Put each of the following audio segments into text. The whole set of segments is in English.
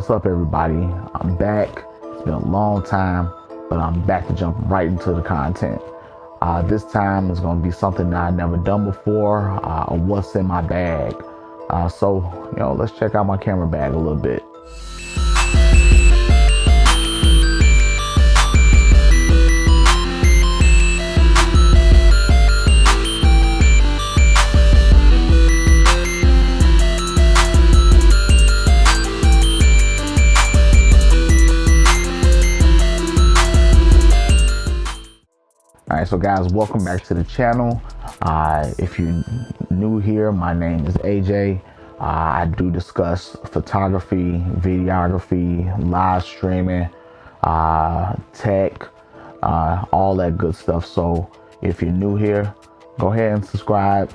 What's up, everybody? I'm back. It's been a long time, but I'm back to jump right into the content. This time is going to be something that I've never done before, what's in my bag. So let's check out my camera bag a little bit. Alright, so guys, welcome back to the channel. If you're new here, my name is AJ. I do discuss photography, videography, live streaming, tech, all that good stuff. So if you're new here, go ahead and subscribe,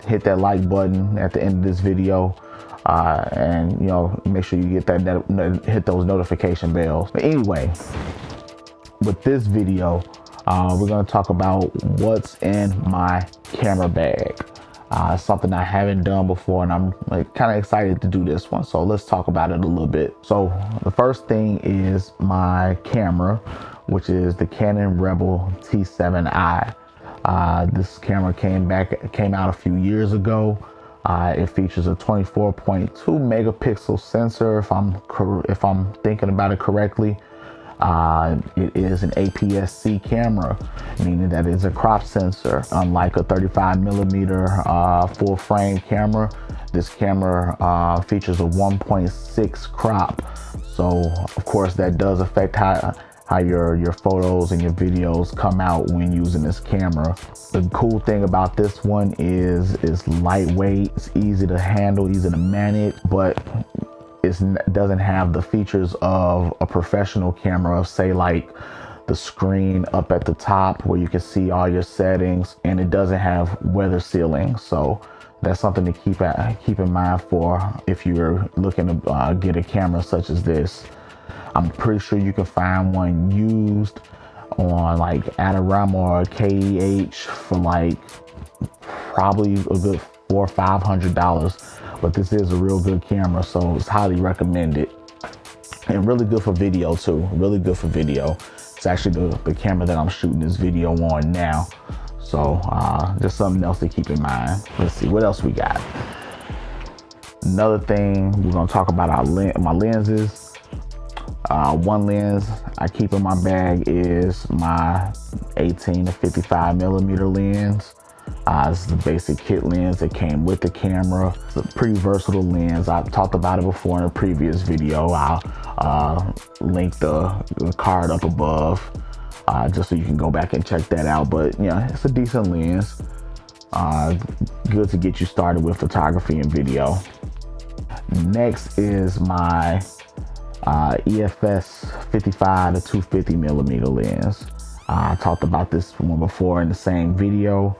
hit that like button at the end of this video, and make sure you get that hit those notification bells. But anyway, with this video, we're going to talk about what's in my camera bag. Something I haven't done before, and I'm kind of excited to do this one. So let's talk about it a little bit. So the first thing is my camera, which is the Canon Rebel T7i. This camera came out a few years ago. It features a 24.2 megapixel sensor, if I'm thinking about it correctly. It is an APS-C camera, meaning that it's a crop sensor. Unlike a 35 millimeter full frame camera, this camera features a 1.6 crop. So of course that does affect how your photos and your videos come out when using this camera. The cool thing about this one is it's lightweight, it's easy to handle, easy to manage, but it doesn't have the features of a professional camera, of say like the screen up at the top where you can see all your settings, and it doesn't have weather sealing. So that's something to keep in mind for if you're looking to get a camera such as this. I'm pretty sure you can find one used on like Adorama or KEH for like probably a good $400 or $500. But this is a real good camera, so it's highly recommended, and really good for video too. Really good for video. It's actually the camera that I'm shooting this video on now, so just something else to keep in mind. Let's see what else we got. Another thing, we're gonna talk about my lenses. One lens I keep in my bag is my 18 to 55 millimeter lens. This is the basic kit lens that came with the camera. It's a pretty versatile lens. I've talked about it before in a previous video. I'll link the card up above just so you can go back and check that out. But yeah, it's a decent lens. Good to get you started with photography and video. Next is my EFS 55 to 250 millimeter lens. I talked about this one before in the same video.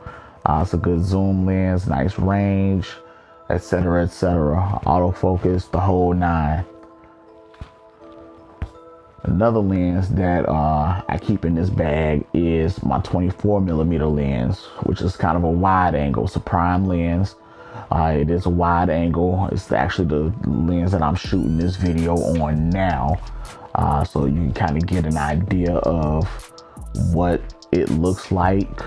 It's a good zoom lens, nice range, etc., etc. Autofocus, the whole nine. Another lens that I keep in this bag is my 24 millimeter lens, which is kind of a wide angle. It's a prime lens. It is a wide angle. It's actually the lens that I'm shooting this video on now. So you can kind of get an idea of what it looks like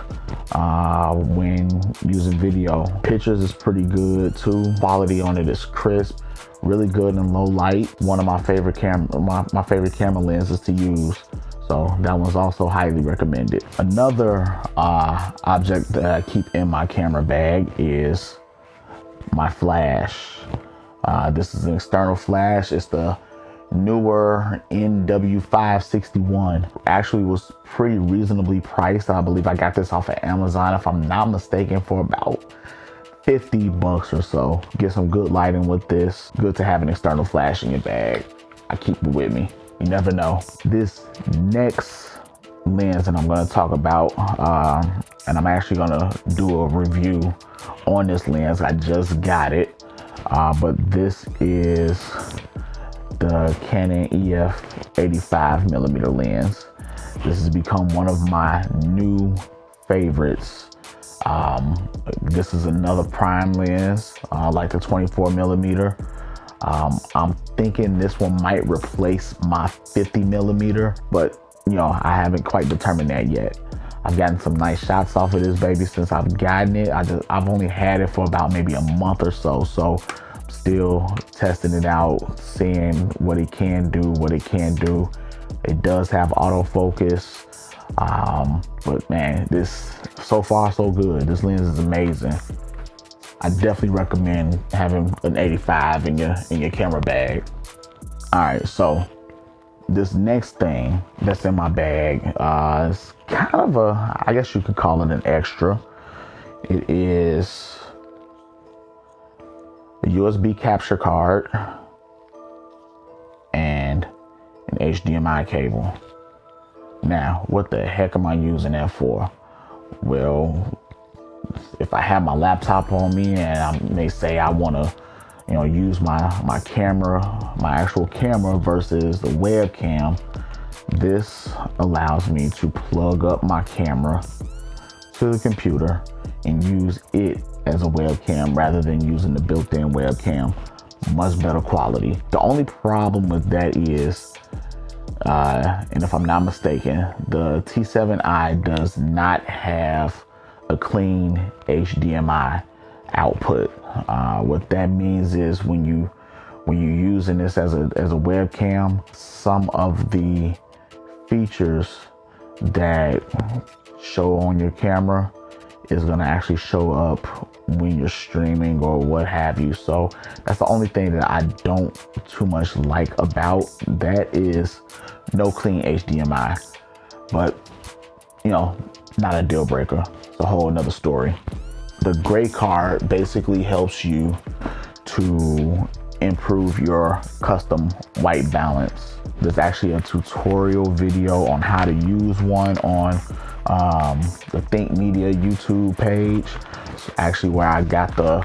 when using video. Pictures is pretty good too. Quality on it is crisp, really good in low light. One of my favorite camera lenses to use. So that one's also highly recommended. Another object that I keep in my camera bag is my flash. This is an external flash. It's the newer NW561. Actually was pretty reasonably priced. I believe I got this off of Amazon, if I'm not mistaken, for about $50 or so. Get some good lighting with this. Good to have an external flash in your bag. I keep it with me. You never know. This next lens that I'm going to talk about, and I'm actually going to do a review on this lens. I just got it, but this is the Canon EF 85 millimeter lens. This has become one of my new favorites. This is another prime lens, like the 24 millimeter. I'm thinking this one might replace my 50mm, but you know, I haven't quite determined that yet. I've gotten some nice shots off of this baby since I've gotten it. I've only had it for about maybe a month or so, so I'm still testing it out, seeing what it can do, what it can't do. It does have autofocus, but man, this so far so good. This lens is amazing. I definitely recommend having an 85 in your camera bag. All right, so this next thing that's in my bag is kind of I guess you could call it an extra. It is a USB capture card and an HDMI cable. Now, what the heck am I using that for? Well, if I have my laptop on me and I may say I want to, you know, use my camera, my actual camera versus the webcam, this allows me to plug up my camera to the computer and use it as a webcam rather than using the built-in webcam. Much better quality. The only problem with that is, and if I'm not mistaken, the T7i does not have a clean HDMI output. What that means is when you're using this as a webcam, some of the features that show on your camera is going to actually show up when you're streaming or what have you. So that's the only thing that I don't too much like about that, is no clean HDMI. But you know, not a deal breaker. It's a whole nother story. The gray card basically helps you to improve your custom white balance. There's actually a tutorial video on how to use one on the Think Media YouTube page. It's actually where I got the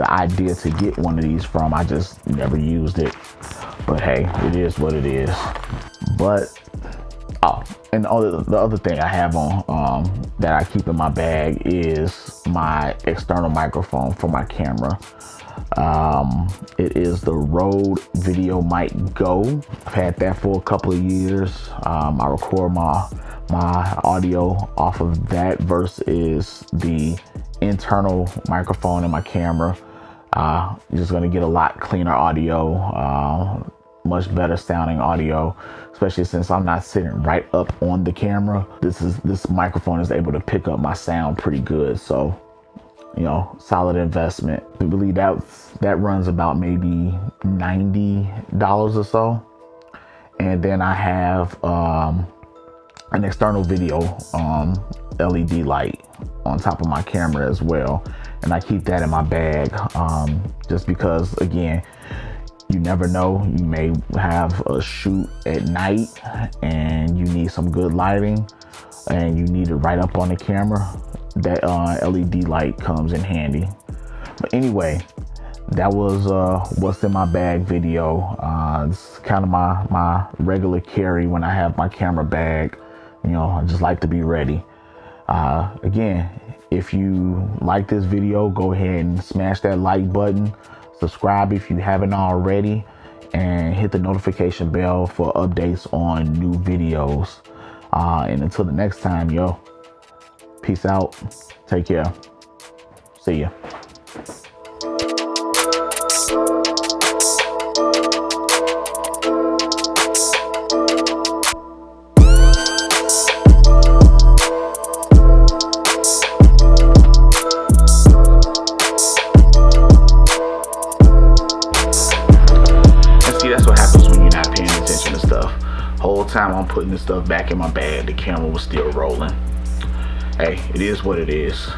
idea to get one of these from. I just never used it, but hey, it is what it is. But and the other thing I have on that I keep in my bag is my external microphone for my camera. It is the Rode Video Mic Go. I've had that for a couple of years. I record my audio off of that versus the internal microphone in my camera. You're just gonna get a lot cleaner audio, much better sounding audio, especially since I'm not sitting right up on the camera. This microphone is able to pick up my sound pretty good. So, you know, solid investment. I believe that runs about maybe $90 or so. And then I have an external video LED light on top of my camera as well, and I keep that in my bag just because, again, you never know, you may have a shoot at night and you need some good lighting and you need it right up on the camera. That LED light comes in handy. But anyway, that was what's in my bag video. It's kind of my regular carry when I have my camera bag. You know, I just like to be ready. Again, if you like this video, go ahead and smash that like button. Subscribe if you haven't already, and hit the notification bell for updates on new videos. And until the next time, yo, peace out. Take care. See ya. That's what happens when you're not paying attention to stuff. Whole time I'm putting this stuff back in my bag, the camera was still rolling. Hey, it is what it is.